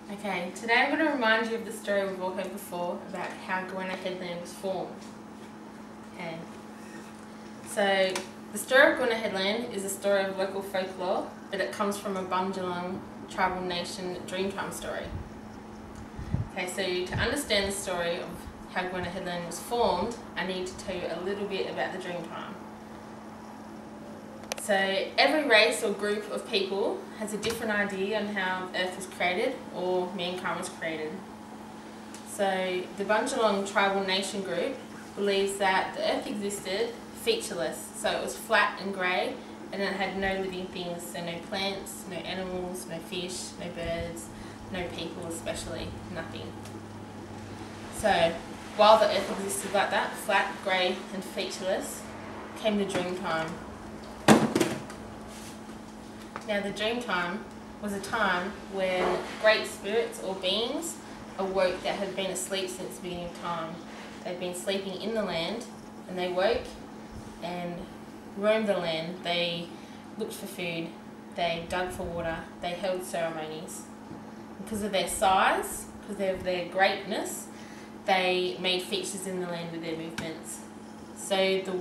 Okay, today I'm going to remind you of the story we've all heard before about how Goanna Headland was formed. Okay, so the story of Goanna Headland is a story of local folklore, but it comes from a Bundjalung tribal nation Dreamtime story. Okay, so to understand the story of how Goanna Headland was formed, I need to tell you a little bit about the Dreamtime. So every race or group of people has a different idea on how Earth was created or mankind was created. So the Bundjalung tribal nation group believes that the Earth existed featureless, so it was flat and grey and it had no living things, so no plants, no animals, no fish, no birds, no people especially, nothing. So while the Earth existed like that, flat, grey and featureless, came the Dreamtime. Now the Dreamtime was a time when great spirits or beings awoke that had been asleep since the beginning of time. They'd been sleeping in the land and they woke and roamed the land. They looked for food, they dug for water, they held ceremonies. Because of their size, because of their greatness, they made features in the land with their movements. So the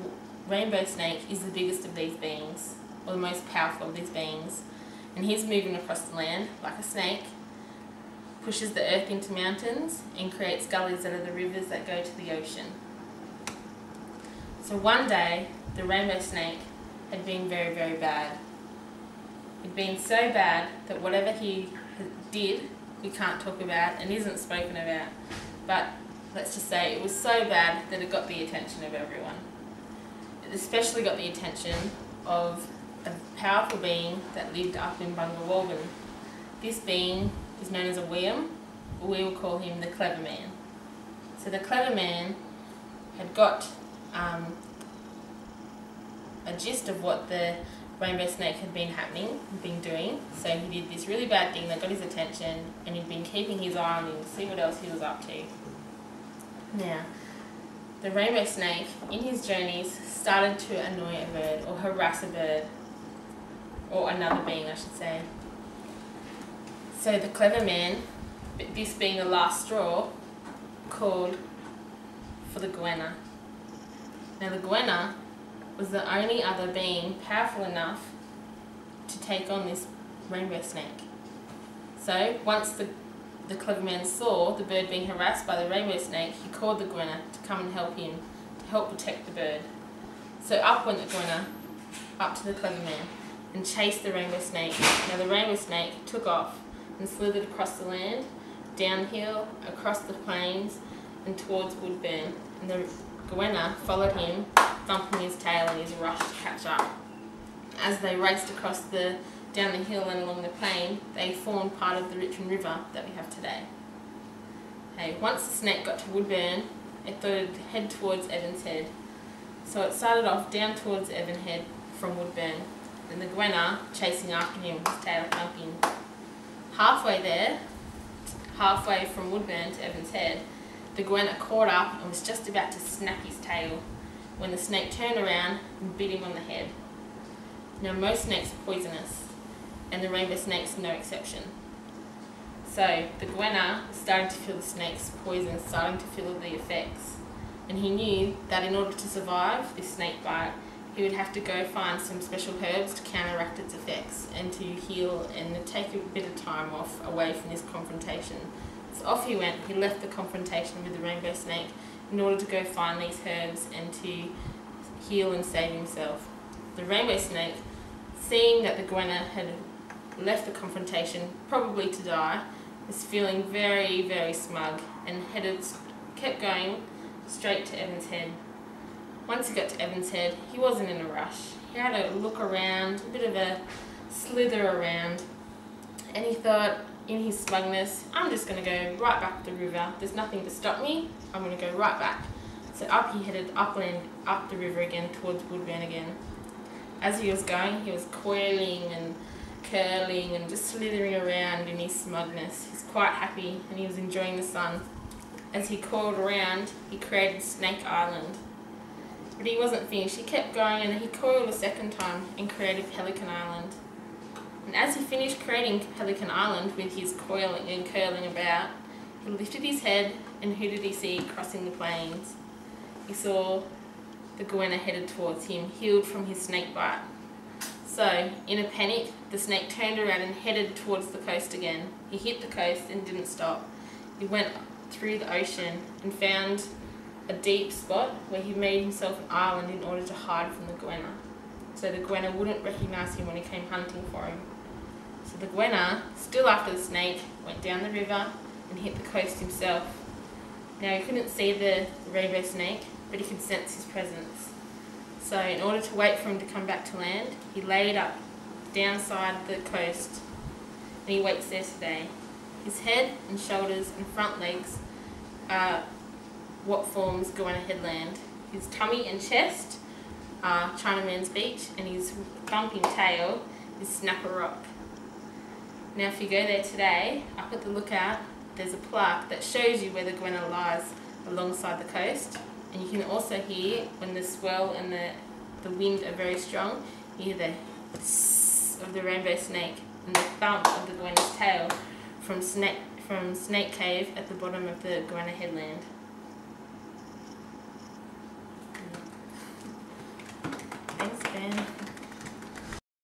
rainbow snake is the biggest of these beings, or the most powerful of these beings, and he's moving across the land like a snake, pushes the earth into mountains and creates gullies that are the rivers that go to the ocean. So one day the rainbow snake had been very, very bad. He'd been so bad that whatever he did we can't talk about and isn't spoken about, but let's just say it was so bad that it got the attention of everyone. It especially got the attention of a powerful being that lived up in Bungalwalban. This being is known as a Weeum, or we will call him the Clever Man. So the Clever Man had got a gist of what the rainbow snake had been doing. So he did this really bad thing that got his attention, and he'd been keeping his eye on him to see what else he was up to. Now, the rainbow snake, in his journeys, started to annoy a bird or harass a bird, or another being I should say. So the Clever Man, this being the last straw, called for the Goanna. Now the Goanna was the only other being powerful enough to take on this rainbow snake. So once the Clever Man saw the bird being harassed by the rainbow snake, he called the Goanna to come and help him, to help protect the bird. So up went the Goanna, up to the Clever Man, and chased the rainbow snake. Now the rainbow snake took off and slithered across the land, downhill, across the plains, and towards Woodburn. And the Goanna followed him, thumping his tail in his rush to catch up. As they raced across down the hill and along the plain, they formed part of the Richmond River that we have today. Okay, once the snake got to Woodburn, it thought it'd head towards Evans Head. So it started off down towards Evans Head from Woodburn, and the Goanna chasing after him, his tail thumping. Halfway from Woodburn to Evans Head, the Goanna caught up and was just about to snap his tail when the snake turned around and bit him on the head. Now most snakes are poisonous, and the rainbow snake's no exception. So the Goanna was starting to feel the snake's poison, starting to feel the effects, and he knew that in order to survive this snake bite, he would have to go find some special herbs to counteract its effects and to heal and take a bit of time off away from this confrontation. So off he went. He left the confrontation with the rainbow snake in order to go find these herbs and to heal and save himself. The rainbow snake, seeing that the Goanna had left the confrontation, probably to die, was feeling very, very smug and kept going straight to Evans Head. Once he got to Evans Head, he wasn't in a rush. He had a look around, a bit of a slither around, and he thought, in his smugness, I'm just going to go right back to the river. There's nothing to stop me. I'm going to go right back. So up he headed upland, up the river again, towards Woodburn again. As he was going, he was coiling and curling and just slithering around in his smugness. He's quite happy and he was enjoying the sun. As he coiled around, he created Snake Island. But he wasn't finished. He kept going and he coiled a second time and created Pelican Island. And as he finished creating Pelican Island with his coiling and curling about, he lifted his head, and who did he see crossing the plains? He saw the goanna headed towards him, healed from his snake bite. So, in a panic, the snake turned around and headed towards the coast again. He hit the coast and didn't stop. He went through the ocean and found a deep spot where he made himself an island in order to hide from the goanna. So the goanna wouldn't recognise him when he came hunting for him. So the goanna, still after the snake, went down the river and hit the coast himself. Now he couldn't see the rainbow snake, but he could sense his presence. So in order to wait for him to come back to land, he laid up downside the coast, and he waits there today. His head and shoulders and front legs are what forms Goanna Headland. His tummy and chest are Chinaman's Beach, and his thumping tail is Snapper Rock. Now if you go there today, up at the lookout, there's a plaque that shows you where the goanna lies alongside the coast, and you can also hear, when the swell and the wind are very strong, you hear the hiss of the rainbow snake and the thump of the goanna's tail from Snake Cave at the bottom of the Goanna Headland.